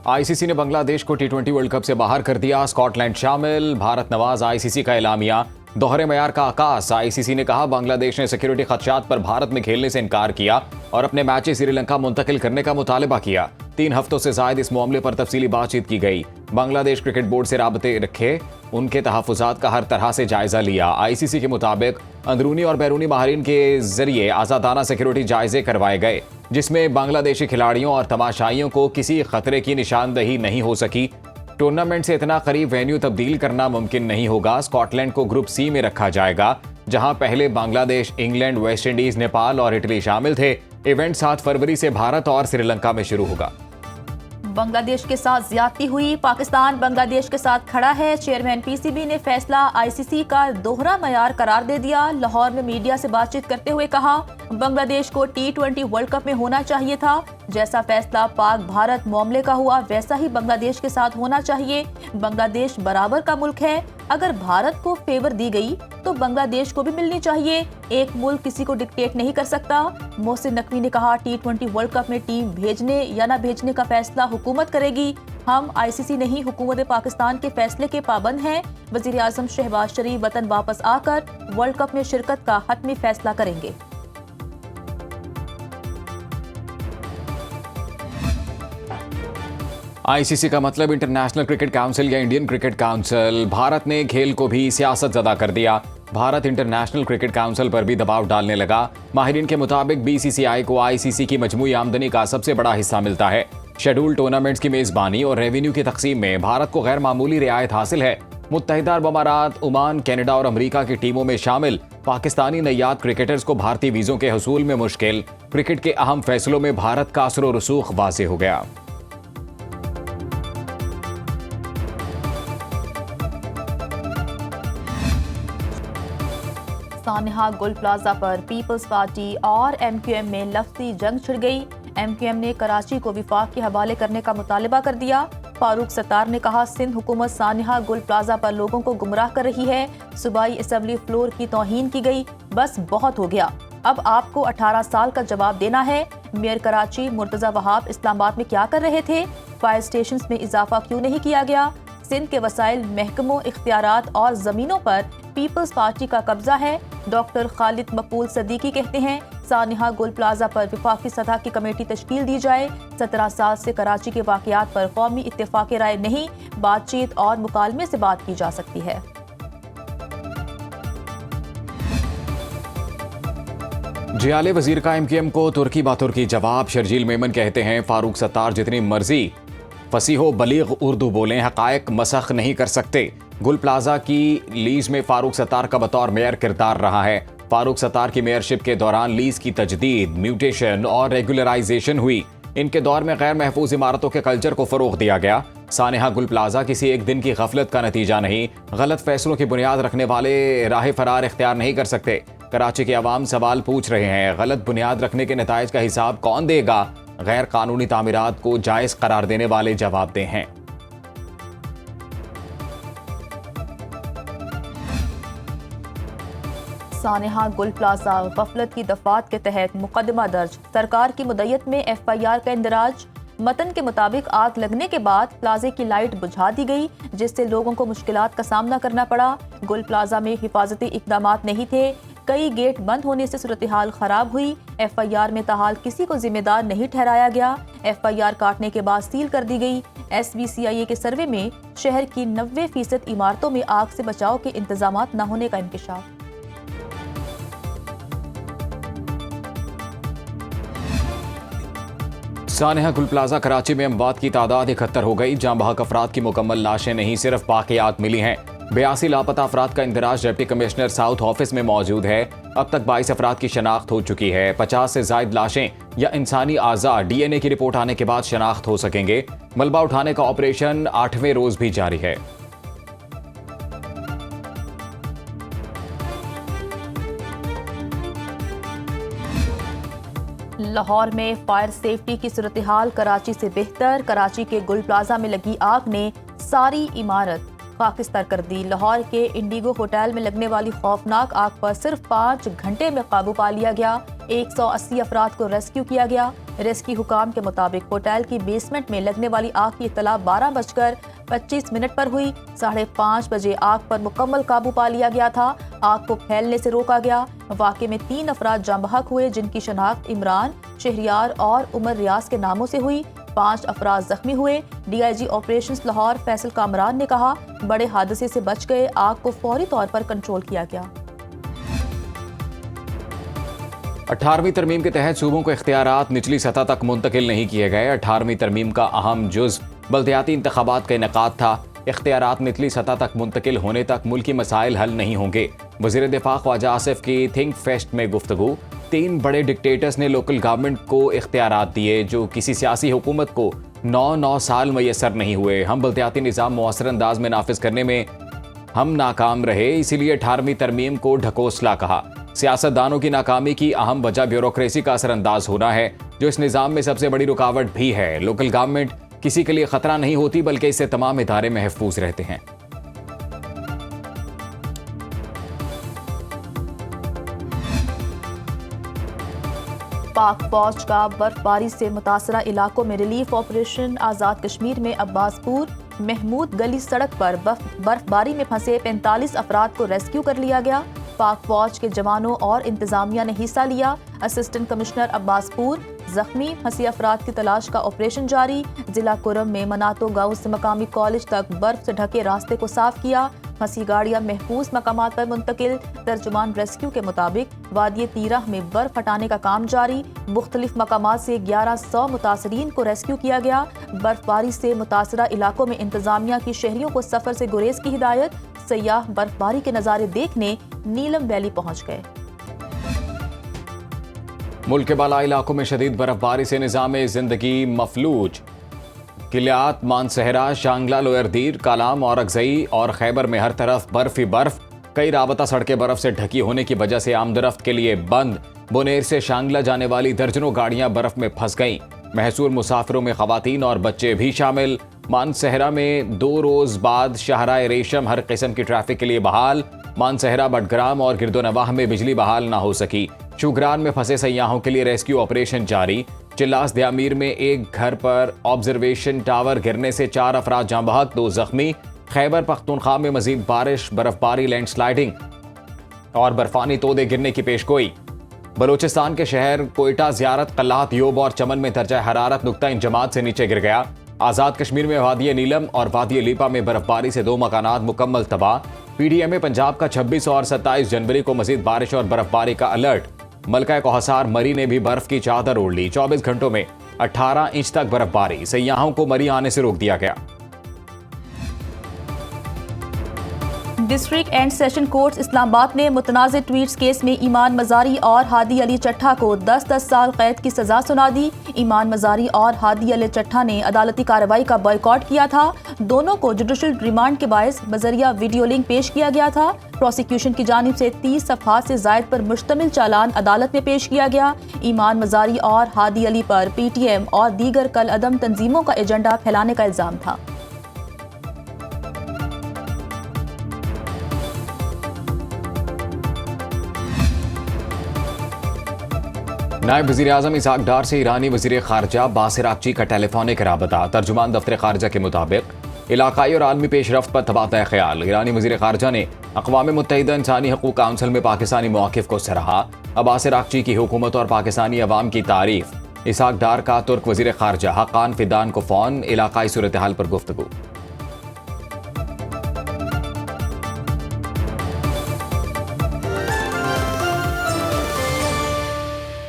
ICC ने बांग्लादेश को टी20 world cup से बाहर कर दिया, स्कॉटलैंड शामिल। भारत नवाज आईसीसी का एलामिया, दोहरे मयार का आकाश। आईसीसी ने कहा बांग्लादेश ने सिक्योरिटी खदशात पर भारत में खेलने से इनकार किया और अपने मैचेस श्रीलंका मुंतकिल करने का मुतालबा किया। 3 हफ्तों से जायद इस मामले पर तफसीली बातचीत की गई। बांग्लादेश क्रिकेट बोर्ड से राबते रखे, उनके तहफुजात का हर तरह से जायजा लिया। आईसीसी के मुताबिक अंदरूनी और बैरूनी माहिरीन के जरिए आजादाना सिक्योरिटी जायजे करवाए गए, जिसमें बांग्लादेशी खिलाड़ियों और तमाशाइयों को किसी खतरे की निशानदही नहीं हो सकी। टूर्नामेंट से इतना करीब वेन्यू तब्दील करना मुमकिन नहीं होगा। स्कॉटलैंड को ग्रुप सी में रखा जाएगा, जहां पहले Bangladesh, England, West Indies, Nepal और इटली शामिल थे। इवेंट 7 फरवरी से भारत और श्रीलंका में शुरू होगा। बांग्लादेश के साथ ज्यादती हुई, पाकिस्तान बांग्लादेश के साथ खड़ा है। चेयरमैन पीसीबी ने फैसला आईसीसी का दोहरा मयार करार दे दिया। लाहौर में मीडिया से बातचीत करते हुए कहा बांग्लादेश को टी20 वर्ल्ड कप में होना चाहिए था। जैसा फैसला पाक भारत मामले का हुआ, वैसा ही बांग्लादेश के साथ होना चाहिए। बांग्लादेश बराबर का मुल्क है। अगर भारत को फेवर दी गई तो बांग्लादेश को भी मिलनी चाहिए। एक मुल्क किसी को डिक्टेट नहीं कर सकता। मोहसिन नकवी ने कहा टी20 वर्ल्ड कप में टीम भेजने या न भेजने का फैसला हुकूमत करेगी। हम आईसीसी नहीं, हुकूमत पाकिस्तान के फैसले के पाबंद हैं। वजीर आजम शहबाज शरीफ वतन वापस आकर वर्ल्ड कप में शिरकत का हतमी फैसला करेंगे। आईसीसी का मतलब इंटरनेशनल क्रिकेट काउंसिल या इंडियन क्रिकेट काउंसिल। भारत ने खेल को भी सियासत ज़दा कर दिया। भारत इंटरनेशनल क्रिकेट काउंसिल पर भी दबाव डालने लगा। माहिरीन के मुताबिक बीसीसीआई को आईसीसी की मजमूई आमदनी का सबसे बड़ा हिस्सा मिलता है। शेड्यूल टूर्नामेंट्स की मेजबानी और रेवेन्यू की तकसीम में भारत को गैर मामूली रियायत हासिल है। मुत्तहिदा अरब अमारात, ओमान, कनाडा और अमेरिका की टीमों में शामिल पाकिस्तानी नैयाद क्रिकेटर्स को भारतीय वीजों के हसूल में मुश्किल। क्रिकेट के अहम फैसलों में भारत का असर और रसूख वाज़ेह हो गया। सानिहा गुल प्लाजा पर पीपल्स पार्टी और एमक्यूएम में लफ्जी जंग छिड़ गई। एमक्यूएम ने कराची को विफाक के हवाले करने का मुतालबा कर दिया। फारूक सत्तार ने कहा सिंध हुकूमत सानिहा गुल प्लाजा पर लोगों को गुमराह कर रही है। सूबाई असम्बली फ्लोर की तौहीन की गई। बस बहुत हो गया, अब आपको 18 साल का जवाब देना है। मेयर कराची मुर्तजा वहाब इस्लामाबाद में क्या कर रहे थे? फायर स्टेशन में इजाफा क्यों नहीं किया गया? सिंध के वसाइल, महकमों, इख्तियारात और जमीनों पर पीपल्स पार्टी का कब्जा है। डॉक्टर खालिद मकबूल सदीकी कहते हैं सानिहा गुल प्लाजा पर विफाकी सतह की कमेटी तश्कील दी जाए। 17 साल से कराची के वाकयात पर कौमी इत्तेफाक राय नहीं, बातचीत और मुकालमे से बात की जा सकती है। जियाले वजीर का एमक्यूएम को तुर्की बातुर्की जवाब। शर्जील मेमन कहते हैं फारूक सत्तार जितनी मर्जी फसीहो बलीग उर्दू बोलें, हकायक मसख नहीं कर सकते। गुल प्लाजा की लीज में फारूक सत्तार का बतौर मेयर किरदार रहा है। फारूक सत्तार की मेयरशिप के दौरान लीज की तजदीद, म्यूटेशन और रेगुलराइजेशन हुई। इनके दौर में गैर महफूज इमारतों के कल्चर को फरोग दिया गया। सानिहा गुल प्लाजा किसी एक दिन की गफलत का नतीजा नहीं। गलत फैसलों की बुनियाद रखने वाले राह फरार इख्तियार नहीं कर सकते। कराची के अवाम सवाल पूछ रहे हैं, गलत बुनियाद रखने के नताइज का हिसाब कौन देगा? गैर कानूनी तामीरात को जायज करार देने वाले जवाबदेह हैं। सानिहा गुल प्लाजा गफलत की दफात के तहत मुकदमा दर्ज। सरकार की मुद्दत में एफआईआर का इंदराज। मतन के मुताबिक आग लगने के बाद प्लाजे की लाइट बुझा दी गई, जिससे लोगों को मुश्किलात का सामना करना पड़ा। गुल प्लाजा में हिफाजती इकदामात नहीं थे। कई गेट बंद होने से सूरत हाल खराब हुई। एफआईआर में ताहाल किसी को जिम्मेदार नहीं ठहराया गया। एफआईआर काटने के बाद सील कर दी गई। एसबीसीआईए के सर्वे में शहर की 90% इमारतों में आग से बचाव के इंतजामात न होने का इंकशाफ। सानिहा गुल प्लाजा कराची में अमवात की तादाद 71 हो गई। जाँ बहक अफराद की मुकम्मल लाशें नहीं, सिर्फ बाकियात मिली हैं। 82 लापता अफराद का इंदराज डिप्टी कमिश्नर साउथ ऑफिस में मौजूद है। अब तक 22 अफराद की शनाख्त हो चुकी है। 50 से जायद लाशें या इंसानी आज़ा डीएनए की रिपोर्ट आने के बाद शनाख्त हो सकेंगे। मलबा उठाने का ऑपरेशन 8वें रोज भी जारी है। लाहौर में फायर सेफ्टी की सूरत हाल कराची से बेहतर। कराची के गुल प्लाजा में लगी आग ने सारी इमारत खाकिस्तार कर दी। लाहौर के इंडिगो होटल में लगने वाली खौफनाक आग पर सिर्फ 5 घंटे में काबू पा लिया गया। 180 अफराद को रेस्क्यू किया गया। रेस्क्यू हुकाम के मुताबिक होटल की बेसमेंट में लगने वाली आग की इत्तला 12:25 पर हुई। 5:30 बजे आग पर मुकम्मल काबू पा लिया गया था। आग को फैलने से रोका गया। वाक़े में 3 अफराद जाँ बहक हुए, जिनकी शनाख्त इमरान, शहरियार और उमर रियाज के नामों से हुई। 5 अफराद जख्मी हुए। DIG ऑपरेशंस लाहौर फैसल कामरान ने कहा, बड़े हादसे से बच गए, आग को फौरी तौर पर कंट्रोल किया गया। 18वीं तरमीम के तहत सूबों को इख्तियारात निचली सतह तक मुंतकिल नहीं किए गए। 18वीं तरमीम का अहम जुज़ बल्दियाती इंतखाबात का इनेकाद था। इख्तियारात निचली सतह तक मुंतकिल होने तक मुल्की मसाइल हल नहीं होंगे। वज़ीर दिफा ख्वाजा आसिफ की थिंक फेस्ट में गुफ्तगू। 3 बड़े डिक्टेटर्स ने लोकल गवर्नमेंट को इख्तियारात दिए जो किसी सियासी हुकूमत को 9 साल मैसर नहीं हुए। हम बल्दियाती निज़ाम मौसर अंदाज में नाफिज करने में हम नाकाम रहे, इसीलिए 18वीं तरमीम को ढकोसला कहा। सियासतदानों की नाकामी की अहम वजह ब्यूरोक्रेसी का असरअंदाज होना है, जो इस निज़ाम में सबसे बड़ी रुकावट भी है। लोकल गवर्नमेंट किसी के लिए खतरा नहीं होती, बल्कि इससे तमाम इदारे महफूज रहते हैं। पाक फौज का बर्फबारी से मुतासरा इलाकों में रिलीफ ऑपरेशन। आज़ाद कश्मीर में अब्बासपुर महमूद गली सड़क पर बर्फबारी में फंसे 45 अफराद को रेस्क्यू कर लिया गया। पाक फौज के जवानों और इंतजामिया ने हिस्सा लिया। असिस्टेंट कमिश्नर अब्बासपुर जख्मी, फंसी अफराद की तलाश का ऑपरेशन जारी। जिला कुरम में मनातो गांव से मकामी कॉलेज तक बर्फ से ढके रास्ते को साफ किया। फंसी गाड़ियां महफूज मकामात पर मुंतकिल। तर्जुमान रेस्क्यू के मुताबिक वादी तीरह में बर्फ हटाने का काम जारी। मुख्तलिफ मकामात से 1100 मुतासरीन को रेस्क्यू किया गया। बर्फबारी से मुतासरा इलाकों में इंतजामिया की शहरियों को सफर से गुरेज की हिदायत। सयाह बर्फबारी के नज़ारे देखने नीलम वैली पहुंच गए। मुल्क के बालाई इलाकों में शदीद बर्फबारी से निज़ाम जिंदगी मफलूज। किलियात, मानसहरा, शांगला, लोअर दीर, कालाम और अगजई और खैबर में हर तरफ बर्फ ही बर्फ। कई राबता सड़कें बर्फ से ढकी होने की वजह से आमदरफ्त के लिए बंद। बुनेर से शांगला जाने वाली दर्जनों गाड़ियां बर्फ में फंस गईं। महसूर मुसाफिरों में खवातीन और बच्चे भी शामिल। मानसहरा में 2 रोज बाद शाहराए रेशम हर किस्म की ट्रैफिक के लिए बहाल। मानसहरा, बटग्राम और गिरदोनवाह में बिजली बहाल ना हो सकी। शुगरान में फंसे सयाहों के लिए रेस्क्यू ऑपरेशन जारी। चिल्लास दयामीर में एक घर पर ऑब्जर्वेशन टावर गिरने से 4 अफराद जाँ बहक, 2 जख्मी। खैबर पख्तूनख्वा में मजीद बारिश, बर्फबारी, लैंडस्लाइडिंग और बर्फानी तोदे गिरने की पेशगोई। बलूचिस्तान के शहर कोयटा, ज़ियारत, कल्लात, योब और चमन में दर्जा हरारत नुक्ता इंजमात से नीचे गिर गया। आज़ाद कश्मीर में वादी नीलम और वादी लीपा में बर्फबारी से 2 मकानात मुकम्मल तबाह। PDM पंजाब का 26 और 27 जनवरी को मजीद बारिश और बर्फबारी का अलर्ट। मलका कोहसार मरी ने भी बर्फ की चादर ओढ़ ली। 24 घंटों में 18 इंच तक बर्फबारी। सयाहों को मरी आने से रोक दिया गया। District and session court Islamabad ने मुतनाज़ ट्वीट्स केस में ईमान मजारी और हादी अली चट्ठा को 10-10 साल कैद की सजा सुना दी। ईमान मजारी और हादी अली चट्ठा ने अदालती कार्रवाई का बॉयकॉट किया था। दोनों को जुडिशल रिमांड के बायस बजरिया वीडियो लिंक पेश किया गया था। प्रोसिक्यूशन की जानिब से 30 सफ़हात से जायद पर मुश्तमिल चालान अदालत में पेश किया गया। ईमान मजारी और हादी अली पर PTM और दीगर कल अदम तंजीमों का एजेंडा फैलाने का इल्ज़ाम था। नायब वज़ीर आज़म इसहाक डार से ईरानी वज़ीर ख़ारजा बासिर आक़ची का टेलीफोनिक राबता। तर्जुमान दफ्तर ख़ारजा के मुताबिक इलाकाई और आलमी पेशरफ्त पर तबादला ख्याल। ईरानी वज़ीर ख़ारजा ने अक़वाम मुत्तहिदा इंसानी हक़ूक़ काउंसिल में पाकिस्तानी मौक़िफ़ को सराहा। बासिर आक़ची की हुकूमत और पाकिस्तानी अवाम की तारीफ़। इसहाक डार का तुर्क वज़ीर ख़ारजा हक़ान फ़िदान को फ़ोन। इलाकाई सूरत हाल पर गुफ्तगू।